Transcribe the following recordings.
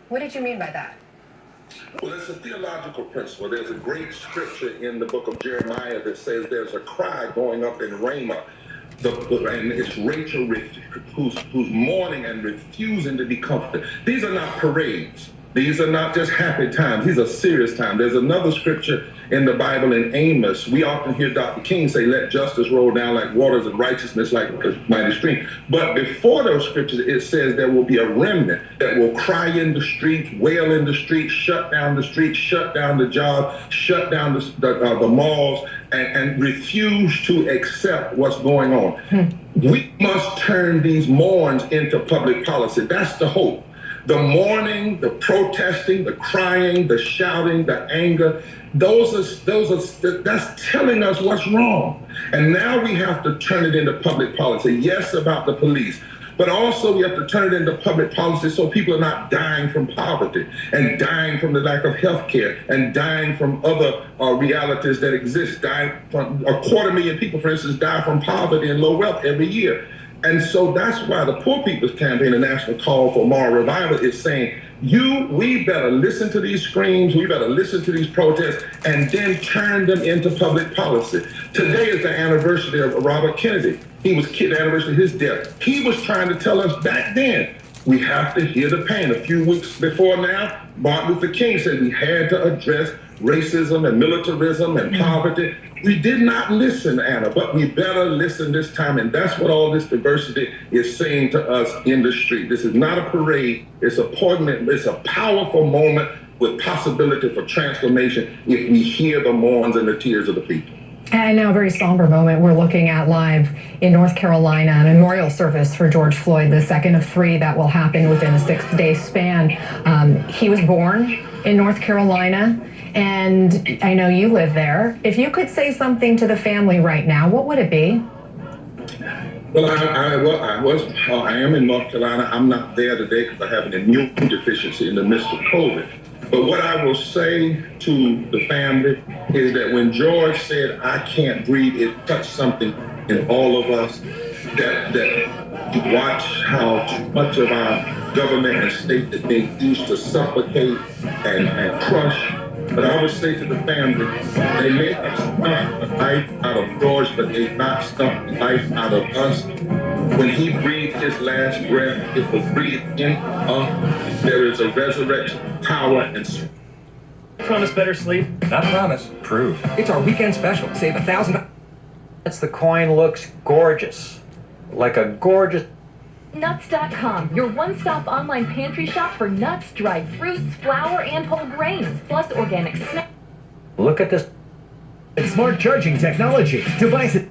What did you mean by that? Well, it's a theological principle. There's a great scripture in the book of Jeremiah that says there's a cry going up in Ramah. And it's Rachel who's mourning and refusing to be comforted. These are not parades. These are not just happy times. These are serious times. There's another scripture in the Bible in Amos. We often hear Dr. King say, let justice roll down like waters and righteousness like a mighty stream. But before those scriptures, it says there will be a remnant that will cry in the streets, wail in the streets, shut down the streets, shut down the jobs, shut down the malls, and refuse to accept what's going on. We must turn these mourns into public policy. That's the hope. The mourning, the protesting, the crying, the shouting, the anger, that's telling us what's wrong. And now we have to turn it into public policy. Yes, about the police, but also we have to turn it into public policy so people are not dying from poverty and dying from the lack of health care and dying from other realities that exist. Dying from 250,000 people, for instance, die from poverty and low wealth every year. And so that's why the Poor People's Campaign, the national call for moral revival, is saying, we better listen to these screams, we better listen to these protests, and then turn them into public policy. Today is the anniversary of Robert Kennedy. The anniversary of his death. He was trying to tell us back then, we have to hear the pain. A few weeks before now, Martin Luther King said we had to address racism and militarism and poverty. We did not listen, Anna, but we better listen this time. And that's what all this diversity is saying to us in the street. This is not a parade. It's a powerful moment with possibility for transformation if we hear the mourns and the tears of the people. And now a very somber moment we're looking at live in North Carolina, a memorial service for George Floyd, the second of three that will happen within a 6-day span. He was born in North Carolina, and I know you live there. If you could say something to the family right now, what would it be? Well, I am in North Carolina. I'm not there today because I have an immune deficiency in the midst of COVID. But what I will say to the family is that when George said, I can't breathe, it touched something in all of us, that you watch how much of our government and state is being used to suffocate and crush. But I would say to the family, they may have stuffed the life out of George, but they've not stuffed the life out of us. When he breathed his last breath, it was breathed in us. There is a resurrection power and promise better sleep? Not promise, prove. It's our weekend special. Save $1,000. The coin looks gorgeous. Like a gorgeous... Nuts.com, your one-stop online pantry shop for nuts, dried fruits, flour, and whole grains, plus organic snacks. Look at this. It's smart charging technology. Devices.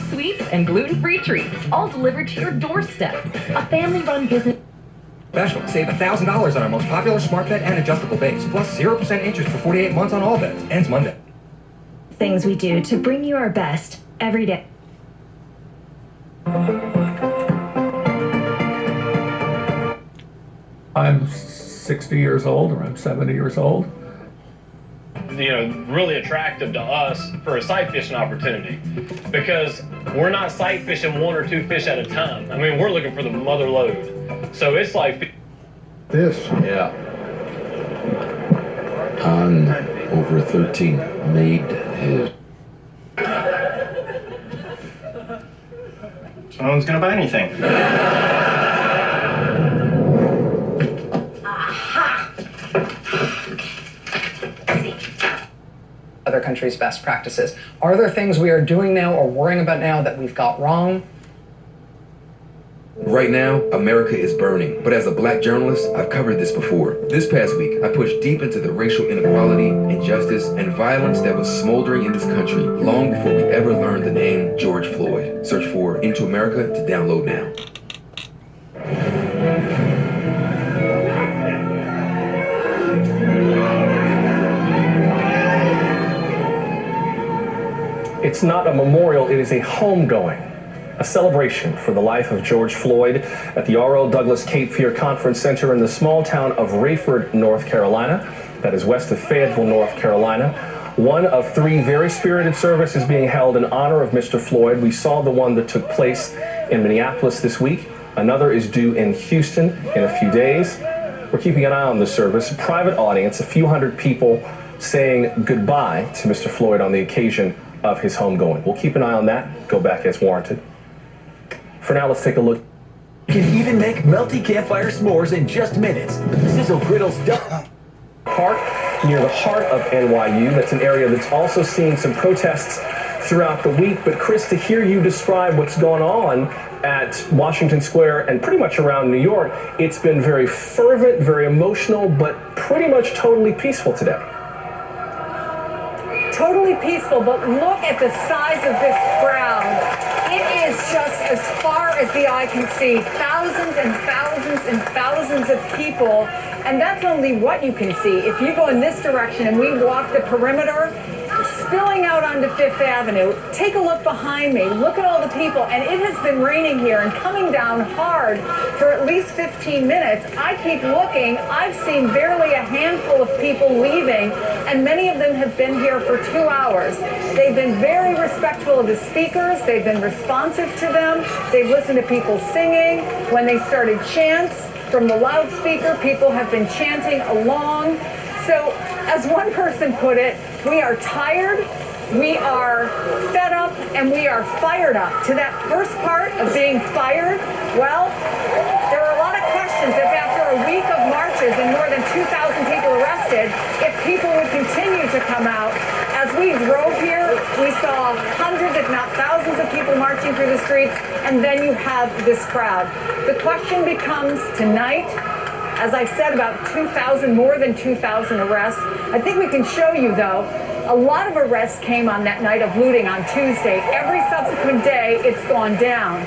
Sweets and gluten-free treats, all delivered to your doorstep. A family-run business. Special. Save $1,000 on our most popular smart bed and adjustable base, plus 0% interest for 48 months on all beds. Ends Monday. Things we do to bring you our best every day. I'm 60 years old or I'm 70 years old. Really attractive to us for a sight fishing opportunity because we're not sight fishing 1 or 2 fish at a time. I mean, we're looking for the mother load. So it's like This. Yeah. On over 13 made his. No one's gonna buy anything. Other countries' best practices. Are there things we are doing now or worrying about now that we've got wrong? Right now, America is burning. But as a black journalist, I've covered this before. This past week, I pushed deep into the racial inequality, injustice, and violence that was smoldering in this country long before we ever learned the name George Floyd. Search for Into America to download now. It's not a memorial, it is a homegoing. A celebration for the life of George Floyd at the R.L. Douglas Cape Fear Conference Center in the small town of Rayford, North Carolina. That is west of Fayetteville, North Carolina. One of 3 very spirited services being held in honor of Mr. Floyd. We saw the one that took place in Minneapolis this week. Another is due in Houston in a few days. We're keeping an eye on the service. A private audience, a few hundred people saying goodbye to Mr. Floyd on the occasion of his homegoing. We'll keep an eye on that. Go back as warranted. For now, let's take a look. You can even make melty campfire s'mores in just minutes. Sizzle Griddle's Park near the heart of NYU. That's an area that's also seeing some protests throughout the week. But Chris, to hear you describe what's going on at Washington Square and pretty much around New York, it's been very fervent, very emotional, but pretty much totally peaceful today. Totally peaceful, but look at the size of this crowd. It is just as far as the eye can see. Thousands and thousands and thousands of people. And that's only what you can see. If you go in this direction and we walk the perimeter, spilling out onto Fifth Avenue, take a look behind me. Look at all the people. And it has been raining here and coming down hard for at least 15 minutes. I keep looking. I've seen barely a handful of people leaving, and many of them have been here for 2 hours. They've been very respectful of the speakers. They've been responsive to them. They've listened to people singing. When they started chants from the loudspeaker, people have been chanting along. So, as one person put it, we are tired, we are fed up, and we are fired up. To that first part of being fired, well, there are a lot of questions if after a week of marches and more than 2,000 people arrested, if people would continue to come out. As we drove here, we saw hundreds, if not thousands of people marching through the streets, and then you have this crowd. The question becomes tonight, as I said, about 2,000, more than 2,000 arrests. I think we can show you, though, a lot of arrests came on that night of looting on Tuesday. Every subsequent day, it's gone down.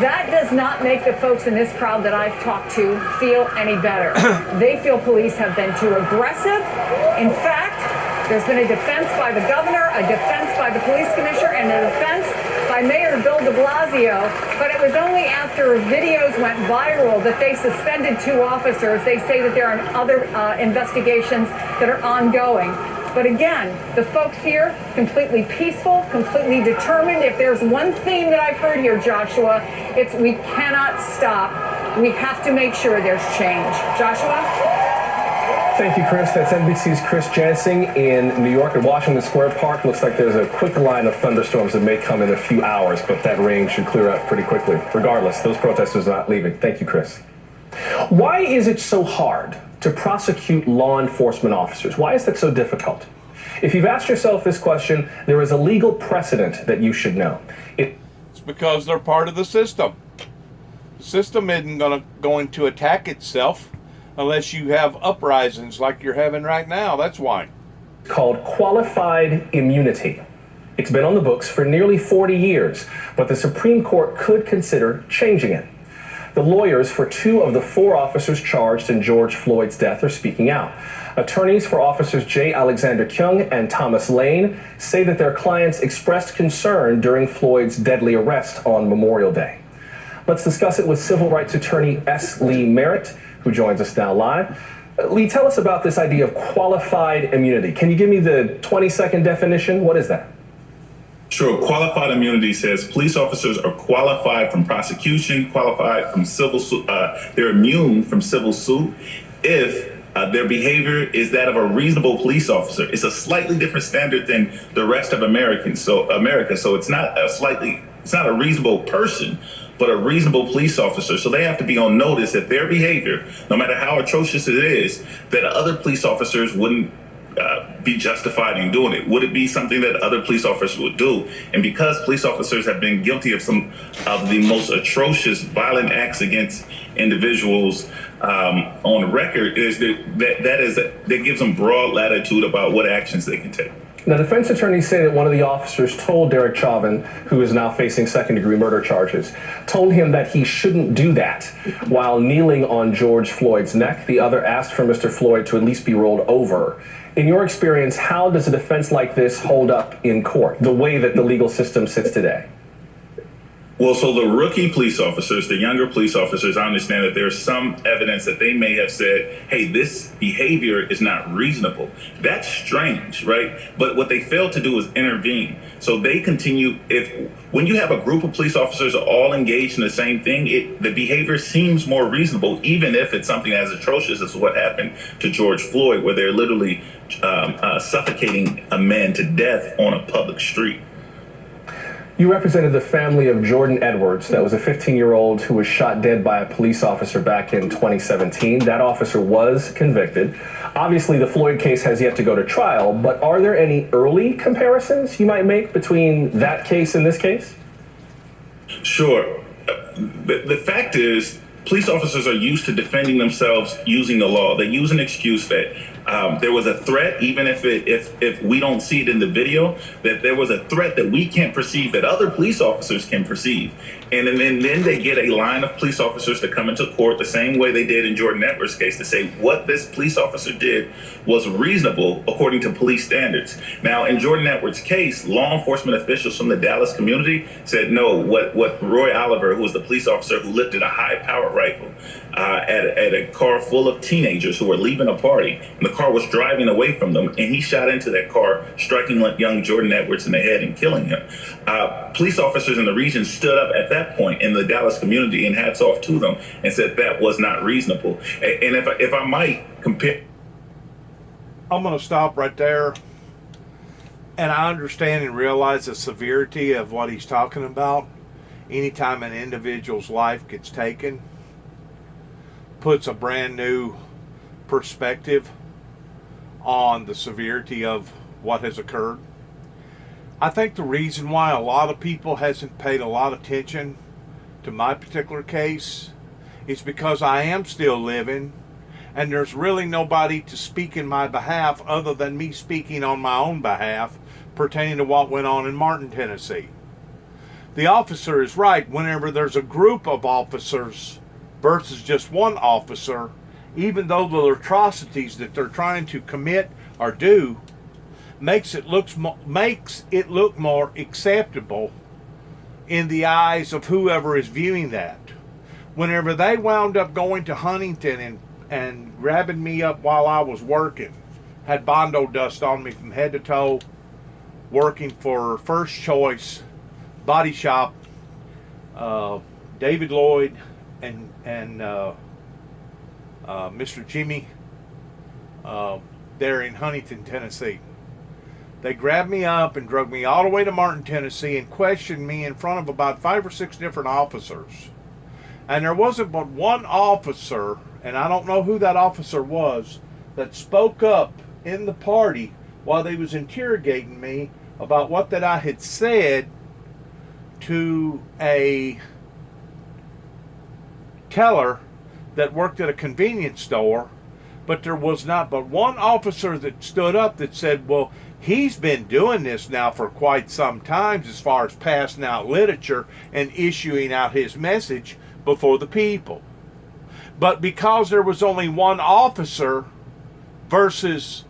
That does not make the folks in this crowd that I've talked to feel any better. They feel police have been too aggressive. In fact, there's been a defense by the governor, a defense by the police commissioner, and a defense by Mayor Bill de Blasio, but it was only after videos went viral that they suspended 2 officers. They say that there are other investigations that are ongoing. But again, the folks here, completely peaceful, completely determined. If there's one theme that I've heard here, Joshua, it's we cannot stop. We have to make sure there's change. Joshua? Thank you, Chris. That's NBC's Chris Jansing in New York at Washington Square Park. Looks like there's a quick line of thunderstorms that may come in a few hours, but that rain should clear up pretty quickly. Regardless, those protesters are not leaving. Thank you, Chris. Why is it so hard to prosecute law enforcement officers? Why is that so difficult? If you've asked yourself this question, there is a legal precedent that you should know. It's because they're part of the system. The system isn't going to attack itself unless you have uprisings like you're having right now. That's why. Called qualified immunity. It's been on the books for nearly 40 years, but the Supreme Court could consider changing it. The lawyers for 2 of the 4 officers charged in George Floyd's death are speaking out. Attorneys for officers J. Alexander Kyung and Thomas Lane say that their clients expressed concern during Floyd's deadly arrest on Memorial Day. Let's discuss it with civil rights attorney S. Lee Merritt, who joins us now live. Lee, tell us about this idea of qualified immunity. Can you give me the 20-second definition? What is that? Sure. Qualified immunity says police officers are qualified from prosecution, qualified from civil suit. They're immune from civil suit if their behavior is that of a reasonable police officer. It's a slightly different standard than the rest of America. So it's not a reasonable person, but a reasonable police officer. So they have to be on notice that their behavior, no matter how atrocious it is, that other police officers wouldn't be justified in doing it. Would it be something that other police officers would do? And because police officers have been guilty of some of the most atrocious violent acts against individuals on record, that gives them broad latitude about what actions they can take. Now, defense attorneys say that one of the officers told Derek Chauvin, who is now facing second-degree murder charges, told him that he shouldn't do that while kneeling on George Floyd's neck. The other asked for Mr. Floyd to at least be rolled over. In your experience, how does a defense like this hold up in court, the way that the legal system sits today? Well, so the rookie police officers, the younger police officers, I understand that there's some evidence that they may have said, hey, this behavior is not reasonable. That's strange, right? But what they failed to do is intervene. So they continue. When you have a group of police officers all engaged in the same thing, the behavior seems more reasonable, even if it's something as atrocious as what happened to George Floyd, where they're literally suffocating a man to death on a public street. You represented the family of Jordan Edwards. That was a 15-year-old who was shot dead by a police officer back in 2017. That officer was convicted. Obviously, the Floyd case has yet to go to trial, but are there any early comparisons you might make between that case and this case? Sure. The fact is, police officers are used to defending themselves using the law. They use an excuse that there was a threat, even if we don't see it in the video, that there was a threat that we can't perceive that other police officers can perceive. And then they get a line of police officers to come into court the same way they did in Jordan Edwards' case to say what this police officer did was reasonable according to police standards. Now, in Jordan Edwards' case, law enforcement officials from the Dallas community said no. What Roy Oliver, who was the police officer who lifted a high-powered rifle at a car full of teenagers who were leaving a party, and the car was driving away from them, and he shot into that car, striking young Jordan Edwards in the head and killing him. Police officers in the region stood up at that point in the Dallas community, and hats off to them, and said that was not reasonable. And if I might compare, I'm going to stop right there. And I understand and realize the severity of what he's talking about. Anytime an individual's life gets taken, puts a brand new perspective on the severity of what has occurred. I think the reason why a lot of people hasn't paid a lot of attention to my particular case is because I am still living, and there's really nobody to speak in my behalf other than me speaking on my own behalf pertaining to what went on in Martin, Tennessee. The officer is right. Whenever there's a group of officers versus just one officer, even though the atrocities that they're trying to commit or do makes it look more acceptable in the eyes of whoever is viewing that. Whenever they wound up going to Huntington and grabbing me up while I was working, had Bondo dust on me from head to toe, working for First Choice Body Shop, David Lloyd and Mr. Jimmy there in Huntington, Tennessee. They grabbed me up and drug me all the way to Martin, Tennessee, and questioned me in front of about 5 or 6 different officers. And there wasn't but one officer, and I don't know who that officer was, that spoke up in the party while they was interrogating me about what that I had said to a teller that worked at a convenience store. But there was not but one officer that stood up that said, well, he's been doing this now for quite some time as far as passing out literature and issuing out his message before the people. But because there was only one officer versus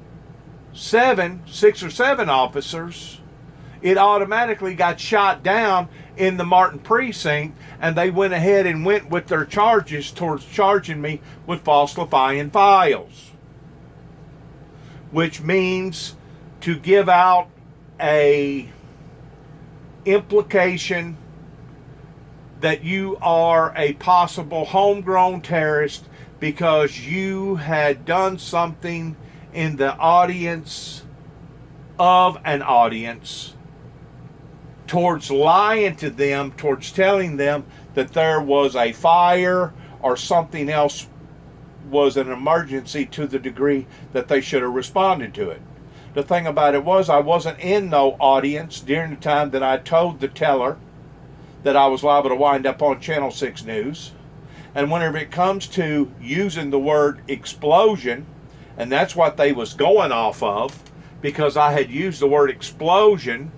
6 or 7 officers, it automatically got shot down in the Martin precinct, and they went ahead and went with their charges towards charging me with falsifying files, which means to give out a implication that you are a possible homegrown terrorist because you had done something in the audience of an audience towards lying to them, towards telling them that there was a fire or something else was an emergency to the degree that they should have responded to it. The thing about it was I wasn't in no audience during the time that I told the teller that I was liable to wind up on Channel 6 News. And whenever it comes to using the word explosion, and that's what they was going off of, because I had used the word explosion,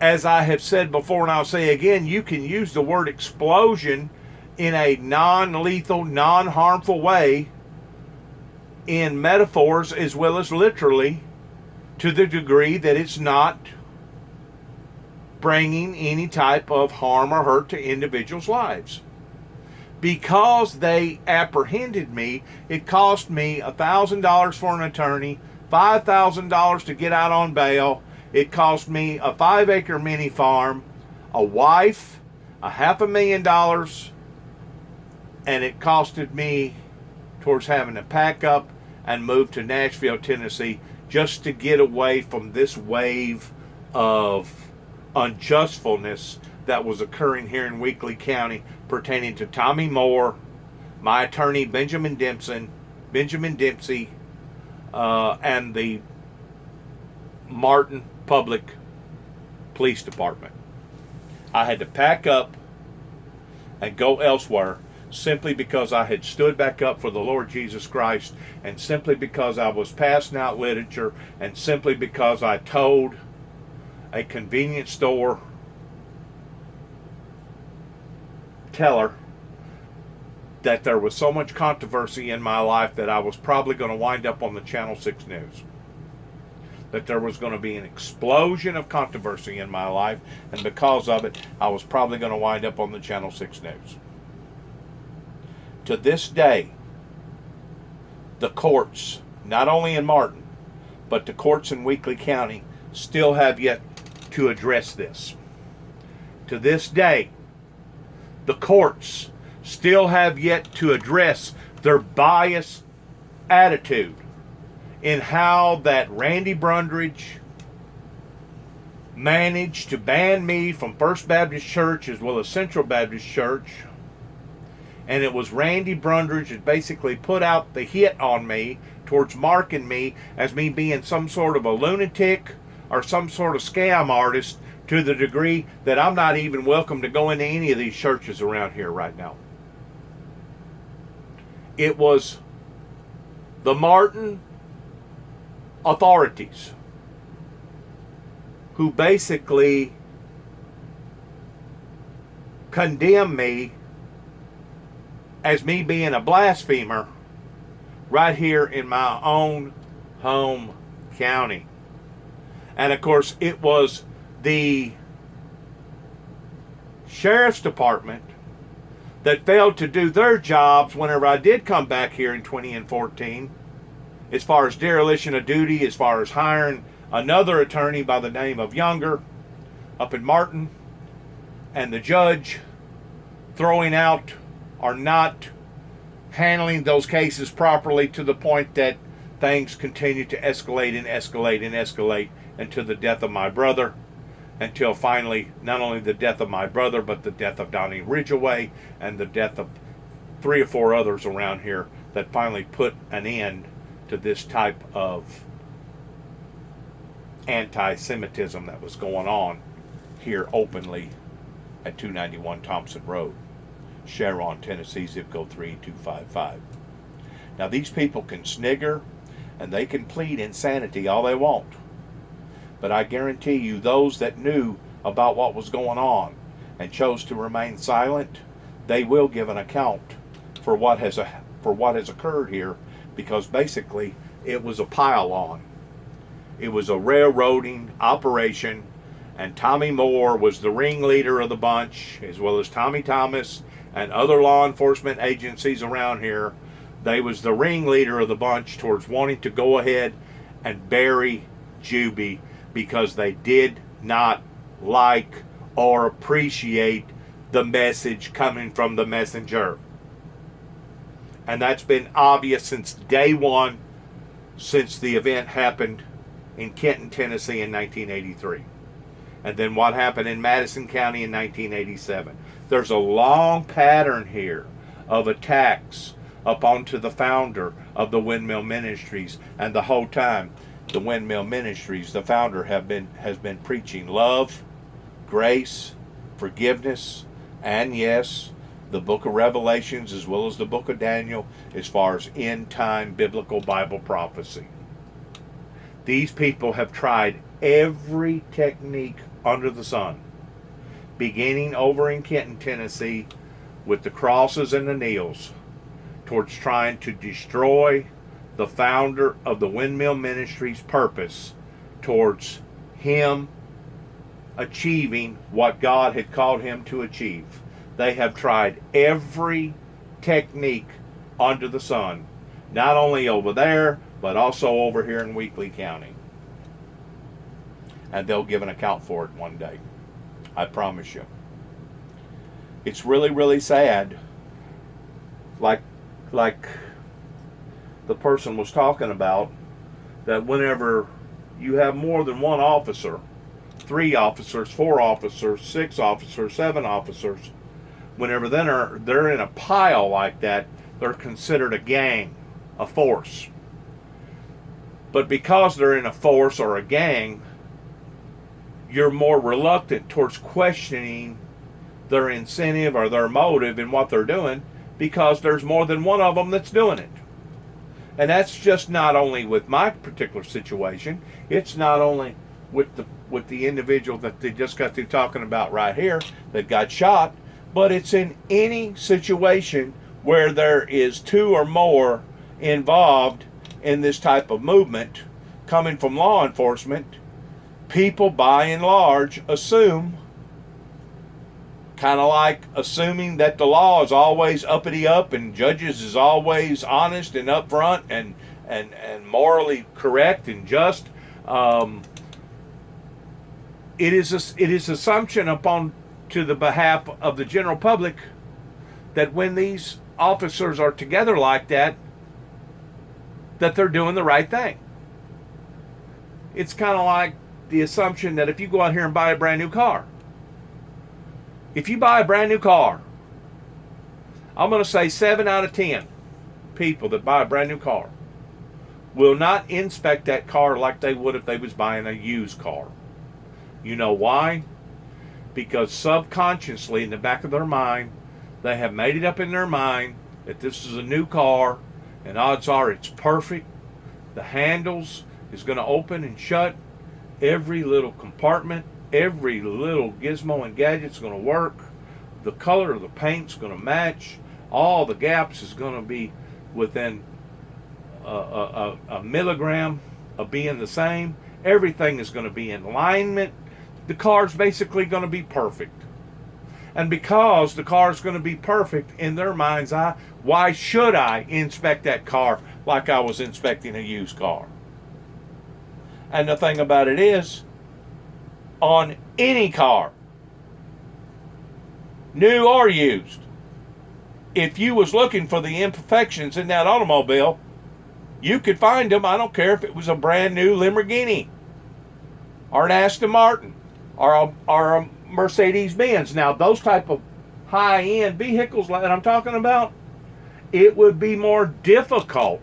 as I have said before and I'll say again, you can use the word explosion in a non-lethal, non-harmful way in metaphors as well as literally, to the degree that it's not bringing any type of harm or hurt to individuals' lives. Because they apprehended me, it cost me $1,000 for an attorney, $5,000 to get out on bail. It cost me a 5-acre mini farm, a wife, $500,000, and it costed me towards having to pack up and move to Nashville, Tennessee, just to get away from this wave of unjustfulness that was occurring here in Weakley County pertaining to Tommy Moore, my attorney Benjamin Dempsey, and the Martin Public Police Department. I had to pack up and go elsewhere simply because I had stood back up for the Lord Jesus Christ, and simply because I was passing out literature, and simply because I told a convenience store teller that there was so much controversy in my life that I was probably going to wind up on the Channel 6 News. That there was going to be an explosion of controversy in my life, and because of it, I was probably going to wind up on the Channel 6 News. To this day, the courts, not only in Martin, but the courts in Weakley County, still have yet to address this. To this day, the courts still have yet to address their biased attitude in how that Randy Brundage managed to ban me from First Baptist Church as well as Central Baptist Church. And it was Randy Brundage that basically put out the hit on me towards marking me as me being some sort of a lunatic or some sort of scam artist, to the degree that I'm not even welcome to go into any of these churches around here right now. It was the Martin authorities who basically condemned me as me being a blasphemer right here in my own home county. And of course, it was the sheriff's department that failed to do their jobs whenever I did come back here in 2014, as far as dereliction of duty, as far as hiring another attorney by the name of Younger up in Martin, and the judge throwing out or not handling those cases properly, to the point that things continued to escalate and escalate and escalate until the death of my brother, until finally not only the death of my brother, but the death of Donnie Ridgeway and the death of 3 or 4 others around here, that finally put an end to this type of anti-Semitism that was going on here openly at 291 Thompson Road, Sharon, Tennessee, zip code 38255. Now, these people can snigger and they can plead insanity all they want, but I guarantee you, those that knew about what was going on and chose to remain silent, they will give an account for what has occurred here, because basically it was a pile-on. It was a railroading operation, and Tommy Moore was the ringleader of the bunch, as well as Tommy Thomas and other law enforcement agencies around here. They was the ringleader of the bunch towards wanting to go ahead and bury Juby, because they did not like or appreciate the message coming from the messenger. And that's been obvious since day one, since the event happened in Kenton, Tennessee in 1983. And then what happened in Madison County in 1987. There's a long pattern here of attacks up onto the founder of the Windmill Ministries, and the whole time the Windmill Ministries, the founder, has been preaching love, grace, forgiveness, and yes, the book of Revelations as well as the book of Daniel, as far as end-time biblical Bible prophecy. These people have tried every technique under the sun, beginning over in Kenton, Tennessee, with the crosses and the kneels, towards trying to destroy the founder of the Windmill Ministries' purpose, towards him achieving what God had called him to achieve. They have tried every technique under the sun, not only over there, but also over here in Weakley County. And they'll give an account for it one day. I promise you. It's really, really sad. Like the person was talking about, that whenever you have more than one officer, 3 officers, 4 officers, 6 officers, 7 officers, whenever they're in a pile like that, they're considered a gang, a force. But because they're in a force or a gang, you're more reluctant towards questioning their incentive or their motive in what they're doing, because there's more than one of them that's doing it. And that's just not only with my particular situation, it's not only with the individual that they just got through talking about right here that got shot, but it's in any situation where there is 2 or more involved in this type of movement coming from law enforcement. People by and large assume, kind of like assuming that the law is always uppity up and judges is always honest and upfront and morally correct and just. It is assumption upon to the behalf of the general public that when these officers are together like that they're doing the right thing. It's kind of like the assumption that if you go out here and buy a brand new car, if you buy a brand new car, I'm going to say 7 out of 10 people that buy a brand new car will not inspect that car like they would if they was buying a used car. You know why? Because subconsciously in the back of their mind, they have made it up in their mind that this is a new car, and odds are it's perfect. The handles is going to open and shut. Every little compartment, every little gizmo and gadget's going to work. The color of the paint's going to match. All the gaps is going to be within a milligram of being the same. Everything is going to be in alignment. The car's basically going to be perfect. And because the car's going to be perfect in their mind's eye, why should I inspect that car like I was inspecting a used car? And the thing about it is, on any car, new or used, if you was looking for the imperfections in that automobile, you could find them. I don't care if it was a brand new Lamborghini or an Aston Martin or a Mercedes-Benz. Now, those type of high-end vehicles that I'm talking about, it would be more difficult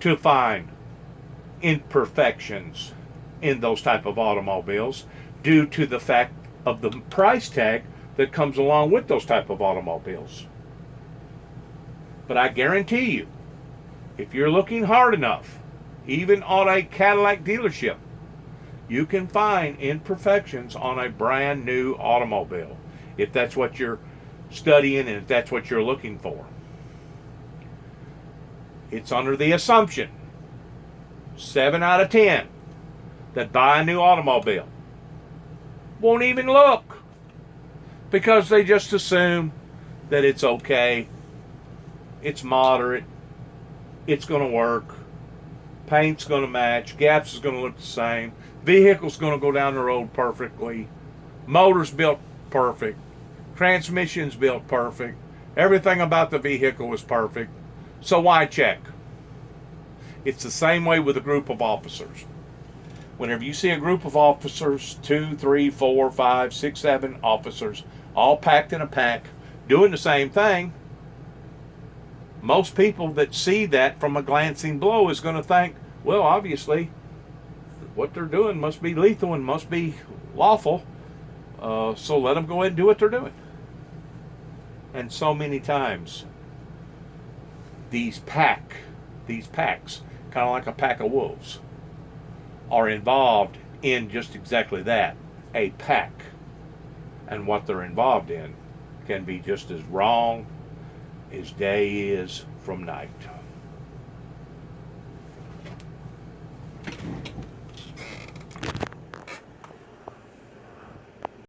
to find imperfections in those type of automobiles due to the fact of the price tag that comes along with those type of automobiles. But I guarantee you, if you're looking hard enough, even on a Cadillac dealership, you can find imperfections on a brand new automobile if that's what you're studying and if that's what you're looking for. It's under the assumption 7 out of 10 that buy a new automobile won't even look, because they just assume that it's okay, it's moderate, it's going to work, paint's going to match, gaps is going to look the same, vehicle's going to go down the road perfectly, motor's built perfect, transmission's built perfect, everything about the vehicle is perfect, so why check? It's the same way with a group of officers. Whenever you see a group of officers, 2, 3, 4, 5, 6, 7 officers, all packed in a pack, doing the same thing, most people that see that from a glancing blow is going to think, well, obviously, what they're doing must be lethal and must be lawful, so let them go ahead and do what they're doing. And so many times, these packs, kind of like a pack of wolves, are involved in just exactly that, a pack. And what they're involved in can be just as wrong as day is from night.